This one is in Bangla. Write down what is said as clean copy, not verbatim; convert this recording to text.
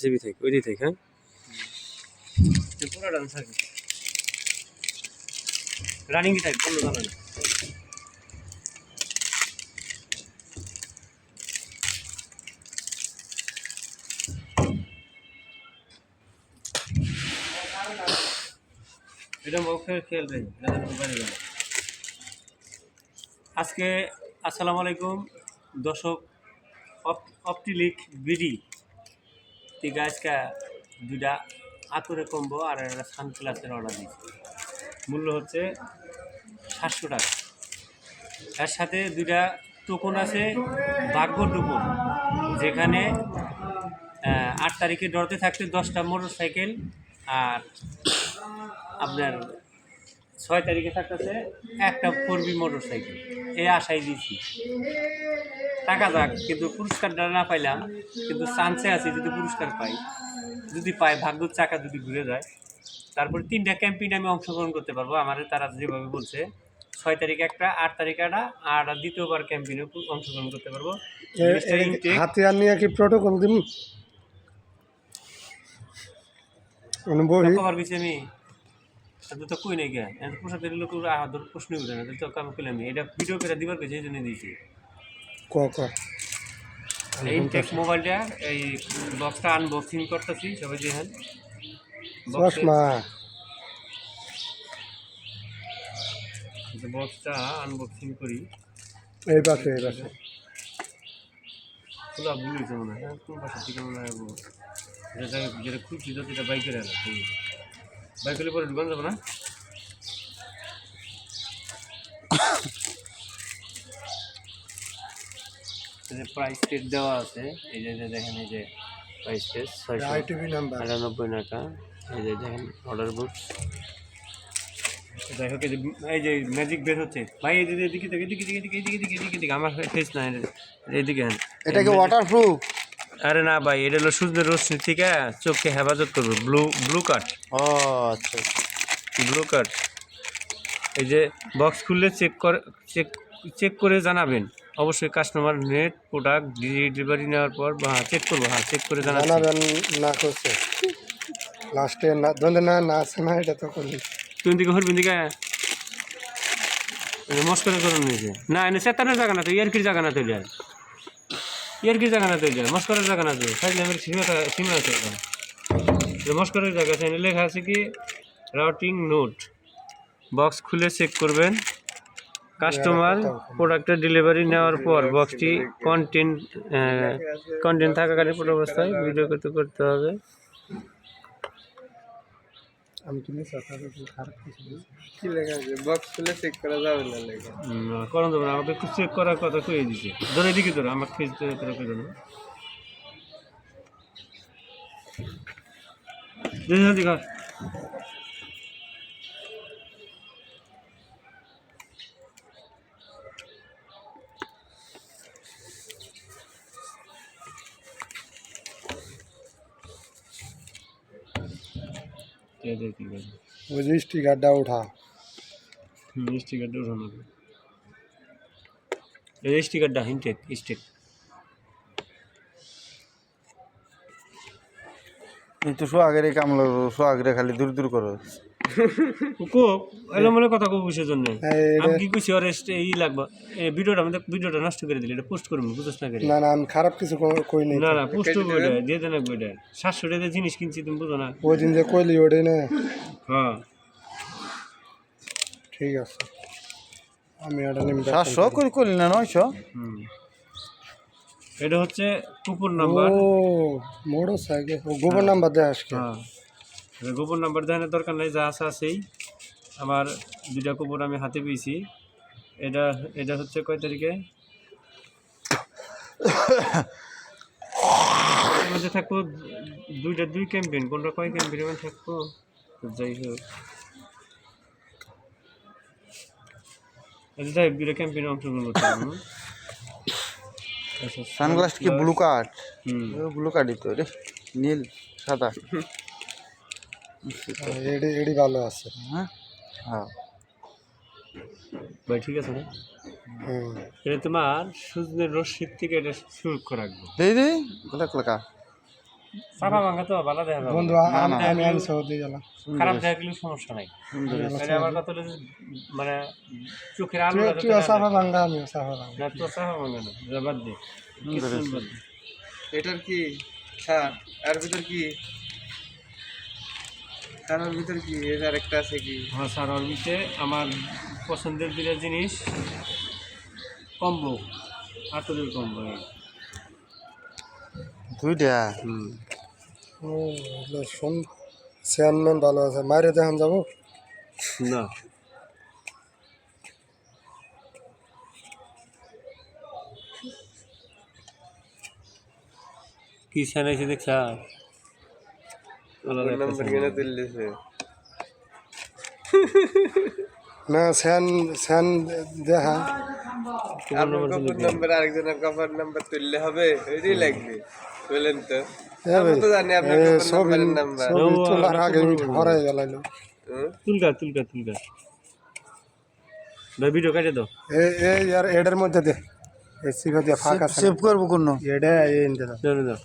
সিবি থেকে ওই দিক থেকে, হ্যাঁ পুরো ডান্স থাকে রানিং টাইপ বন্ধ জানা না। এটা মুখে খেল রে আজকে। আসসালামু আলাইকুম দর্শক, অপটিলিক বিডি ঠিক আজকে দুইটা আতরে কম্বো আর একটা সানগ্লাসের অর্ডার দিয়েছি। মূল্য হচ্ছে 700 টাকা। এর সাথে দুইটা টোকন আছে, ভাগ্য টোকন, যেখানে 8 তারিখে ডরতে থাকতে 10টা মোটর সাইকেল, আর আপনার 6 তারিখে থাকতেছে একটা 4B মোটর সাইকেল। এই আশাই দিয়েছি টাকা যাক, কিন্তু পুরস্কারটা না পাইলাম, কিন্তু চান্সে আছে যদি পুরস্কার পাই, যদি পাই ভাগ্যের চাকা যদি ঘুরে যায়, তারপরে 3টা ক্যাম্পেইনে আমি অংশগ্রহণ করতে পারবো। আমাদের তারা যেভাবে বলছে 6 তারিখে একটা, 8 তারিখে একটা, আর দ্বিতীয়বার ক্যাম্পেইনে অংশগ্রহণ করতে পারবো। হাতিয়ার নিয়ে কি প্রোটোকল দিন কবার গেছি আমি তো কই নাই গিয়া পোশাকের লোক আদর প্রশ্নই উঠে না, তো কাম করলাম এটা ভিডিও করে দিবার গেছে, এই জন্য দিয়েছি। ইনটেক মোবাইলটা এই বক্সটা আনবক্সিং করতেছি, সবাই দেখেন বক্সটা আনবক্সিং করি। এই পাশে খোলা বুঝেছে মনে হয়, কোন পাশে থেকে মনে হয় যেটা খুঁজছি তো সেটা বাইকের এলো, বাইক হলে পরে ঢুকানো যাবো না। প্রাইস টেট দেওয়া আছে, এই যে দেখেন, এই যে প্রাইস টেট 699 টাকা। এই যে দেখেন অর্ডার বুক। যাই হোক, এই যে ম্যাজিক বের হচ্ছে ভাই, এই যে এদিকে থেকে এদিকে আমার ফেস না, এইদিকে। এটা কি ওয়াটারপ্রুফ? আরে না ভাই, এটা হলো সূর্যের রশ্মি থেকে চোখকে হেফাজত করবে। ব্লু কাট। ও আচ্ছা, ব্লু কাট। এই যে বক্স খুললে চেক করে জানাবেন অবশ্যই। কাস্টমার নেট প্রোডাক্ট ডেলিভারি নেওয়ার পর চেক করবো, চেক করে জানাবেন না করছে লাস্টে না দন্দে না আছে না, এটা তো করলি তুই দিকে হরবিন দিকে মস্করা করে নিয়েছে না, এনে চেতানোর জায়গা না তো, ইয়ারকির জায়গা না তৈরি, ইয়ারকির জায়গা না তৈরি, মস্করার জায়গা না তো, ফাইজলামের সীমা আছে। মস্করার জায়গা আছে, লেখা আছে কি রাউটিং নোট। বক্স খুলে চেক করবেন। কাস্টমার প্রোডাক্টের ডেলিভারি নেওয়ার পর বক্সটি কন্টেন্ট থাকাকালীন পুরো অবস্থায় ভিডিও করতে হবে। বক্স খুলে চেক করা যাবে না, করা যাবে না, আমাকে একটু চেক করার কথা কয়ে দিছে। ধরে দিকে ধরো আমার ফেস ধরে করে না দেখা ওই যে স্টিকারটা উঠা, স্টিকারটা উঠানো, এই স্টিকারটা ইনটেক স্টেক। এই তো আগের কামলো, আগের খালি দূর দূর করো এলোমেলো কথা কব কিসের জন্য? আমি কি কইছি ওর এই লাগবে ভিডিওটা নষ্ট করে দিলি, এটা পোস্ট করবো, বুঝছ না? না না, আমি খারাপ কিছু কই নাই। না না, পোস্ট করবো, এটা দিয়ে দেন। 700 টাকা জিনিস কিনছি, তুমি বুঝো না? ওই দিন যে কইলি ওটাই না। হ্যাঁ ঠিক আছে, আমি এটা নিম 700 কইলি না 900। এটা হচ্ছে কুপন নাম্বার। ও মোটর সাইকেল গোপন নাম্বার দেয় আজকে। হ্যাঁ, গোপন নাম্বার দেওয়ার দরকার নাই, যা আছে আছেই। আমার 2টা কুপন আমি হাতে পেয়েছি। এটা হচ্ছে কয় তারিখে মধ্যে থাকবো, 2 ক্যাম্পেইন, কোনটা কয় ক্যাম্পেইনের মধ্যে থাকবো। যাই হোক, যাই হোক 2টা ক্যাম্পেইনে অংশগ্রহণ করতে পারবো। সানগ্লাস কি ব্লু কার্ড? ব্লু কার্ডই তো রে, নীল সাদা। এডি ভালো আছে। হ্যাঁ হ্যাঁ ভাই, ঠিক আছে না? এটা তোমার সূর্যের রশ্মির থেকে এটা সুরক্ষা রাখবে। দেই দেই লেখা সাফা ভাঙা তো ভালো দেখা যাবে বন্ধু আমি সৌদি গেলাম খারাপ দেখা গেলেও সমস্যা নাই মানে আমার কথা হলো যে মানে চোখের আলো তুই সাফা ভাঙ্গা আমিও সাফা ভাঙ্গা না তো সাফা ভাঙা না বাদ দে কিছু বাদ দে। এটার কি হ্যাঁ এর ভিতর কি খানার ভিতর কি এর আরেকটা আছে কি হ্যাঁ স্যার ওর ভিতরে আমার পছন্দের দুটো জিনিস কম্বো আতরের কম্বো দুইটা শোন চেয়ারম্যান ভালো আছে মাইরে দেখান যাবো না কি ছানাইছে দেখছা নাম্বার কেন তুললেছে না স্যান দেখা আপনার কপার নাম্বার আরেকজনের কপার নাম্বার তুললে হবে এটাই লাগবে বলেন তো এ ভাই, আমি তো জানি আপনার এ কপার ছবি নাম্বারের নাম্বার ছবি তোলার আগে হরাই গেল তুলকা ভাই ভিডিও কাটে দাও এই আর এডের মধ্যে দে এসি দিয়ে ফাঁকা সেভ করবো কোন এডে এই ইনতে দাও দাও